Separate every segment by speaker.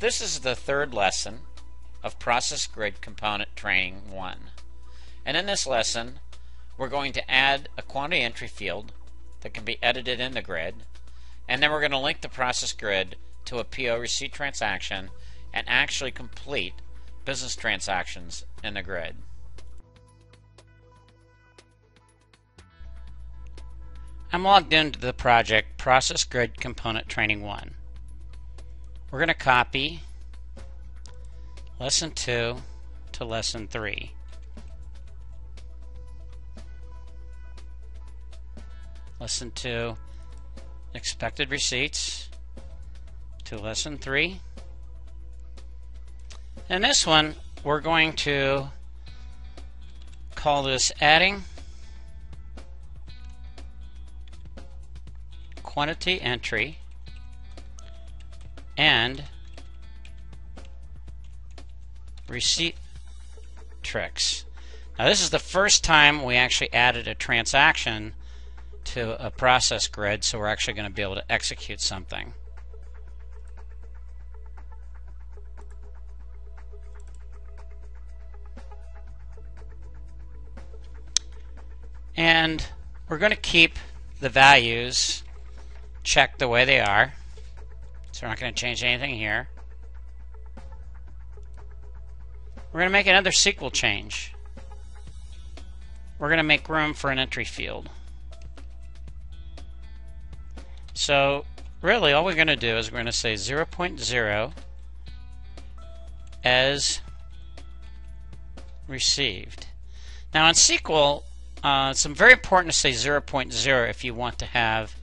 Speaker 1: This is the third lesson of Process Grid Component Training 1. And in this lesson, we're going to add a quantity entry field that can be edited in the grid, and then we're going to link the process grid to a PO receipt transaction and actually complete business transactions in the grid. I'm logged into the project Process Grid Component Training 1. We're going to copy Lesson 2 to Lesson 3. Lesson 2, expected receipts, to Lesson 3. And this one, we're going to call this adding quantity entry and receipt tricks. Now this is the first time we actually added a transaction to a process grid, so we're actually going to be able to execute something. And we're going to keep the values checked the way they are, so we're not going to change anything here. We're going to make another SQL change. We're going to make room for an entry field. So really all we're going to do is we're going to say 0.0 as received. Now in SQL, it's very important to say 0.0 if you want to have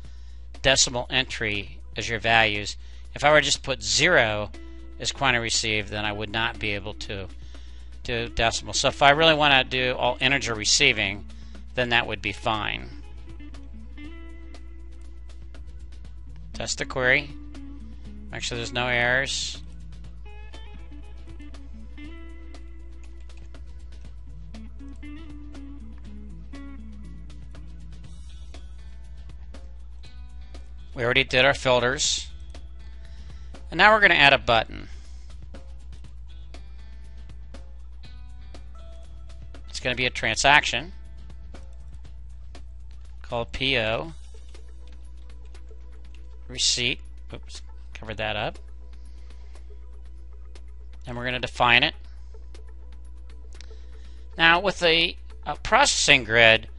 Speaker 1: decimal entry as your values. If I were to just put 0 as quantity received, then I would not be able to do decimal. So if I really want to do all integer receiving, then that would be fine. Test the query. Make sure there's no errors. We already did our filters. And now we're going to add a button. It's going to be a transaction called PO receipt. Oops, covered that up. And we're going to define it. Now with the processing grid,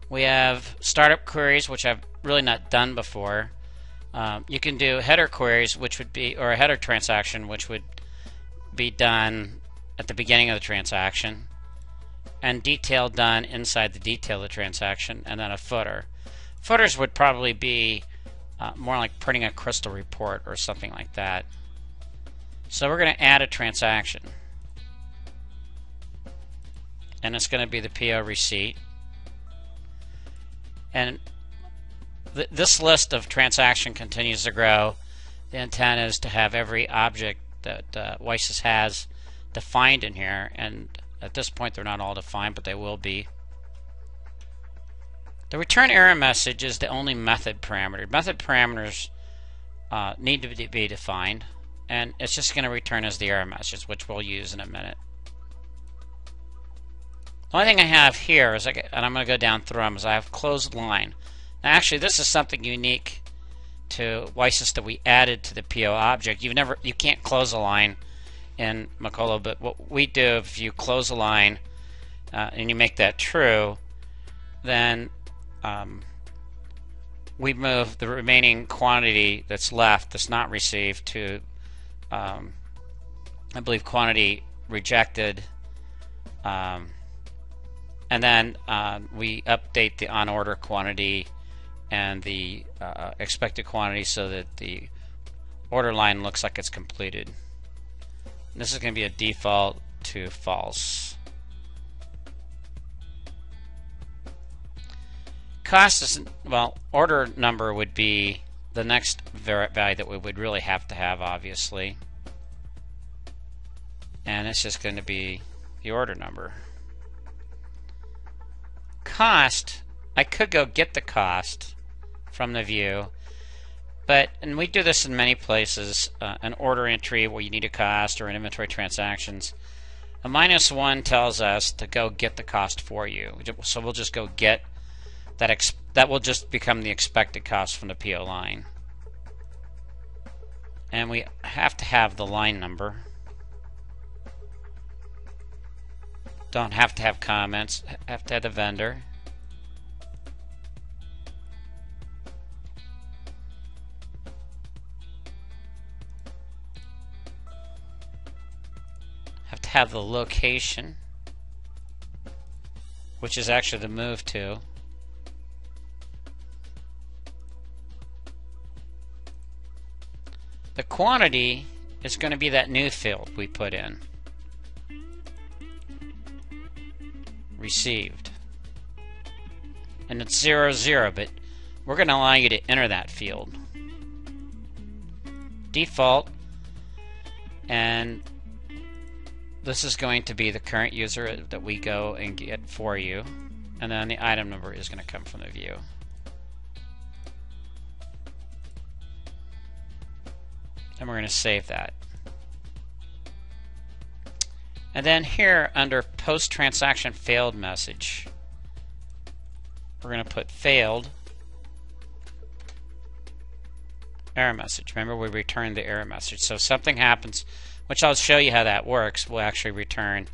Speaker 1: we have startup queries, which I've really not done before. You can do header queries, which would be, or a header transaction, which would be done at the beginning of the transaction, and detail done inside the detail of the transaction, and then a footer. Footers would probably be more like printing a crystal report or something like that. So we're going to add a transaction, and it's going to be the PO receipt. And this list of transaction continues to grow. The intent is to have every object that WiSys has defined in here, and at this point they're not all defined, but they will be. The return error message is the only method parameter. Method parameters need to be defined, and it's just going to return as the error message, which we'll use in a minute. The only thing I have here is, and I'm going to go down through them, is I have closed line. Now actually this is something unique to WiSys that we added to the PO object. You can't close a line in Macola, but what we do, if you close a line and you make that true, then we move the remaining quantity that's left, that's not received, to I believe quantity rejected, and then we update the on order quantity and the expected quantity so that the order line looks like it's completed. And this is going to be a default to false. Cost is, well, order number would be the next value that we would really have to have, obviously. And it's just going to be the order number. Cost, I could go get the cost from the view, And we do this in many places, an order entry where you need a cost or an inventory transactions. A -1 tells us to go get the cost for you. So we'll just go get that. That will just become the expected cost from the PO line. And we have to have the line number. Don't have to have comments. Have to have the vendor. Have to have the location, which is actually the move to. The quantity is going to be that new field we put in. Received. And it's 00, but we're going to allow you to enter that field. Default, and this is going to be the current user that we go and get for you, and then the item number is going to come from the view. And we're going to save that. And then here under post transaction failed message, we're going to put failed error message. Remember, we returned the error message. So if something happens, which I'll show you how that works, we'll actually return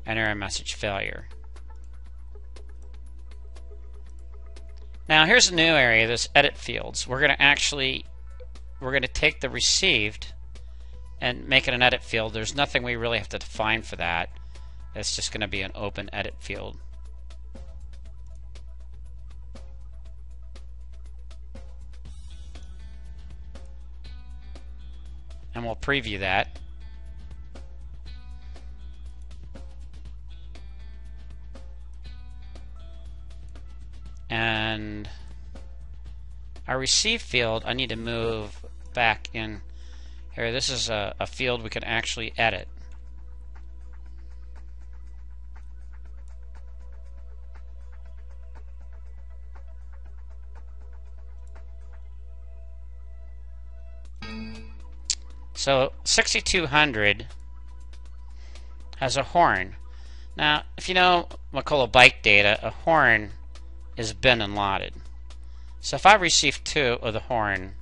Speaker 1: an error message failure. Now here's a new area, this edit fields. We're going to take the received and make it an edit field. There's nothing we really have to define for that. It's just going to be an open edit field. And we'll preview that. And our receive field, I need to move back in here. This is a field we can actually edit. So 6200 has a horn. Now, if you know Macola bike data, a horn is bin and lotted. So if I receive 2 of the horn,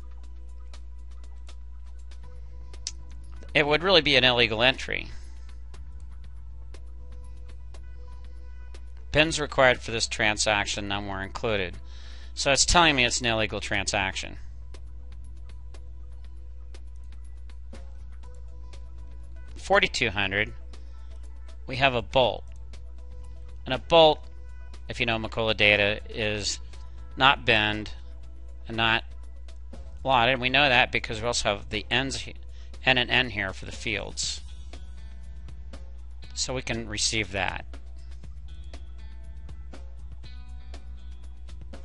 Speaker 1: it would really be an illegal entry. Bins required for this transaction, none were included. So it's telling me it's an illegal transaction. $4,200, we have a bolt. And a bolt, if you know Macola data, is not binned and not lotted. We know that because we also have the ends, N and N here for the fields. So we can receive that.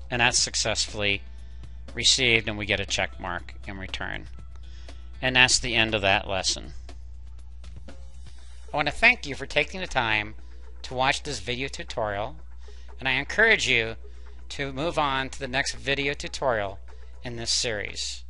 Speaker 1: And that's successfully received, and we get a check mark in return. And that's the end of that lesson. I want to thank you for taking the time to watch this video tutorial, and I encourage you to move on to the next video tutorial in this series.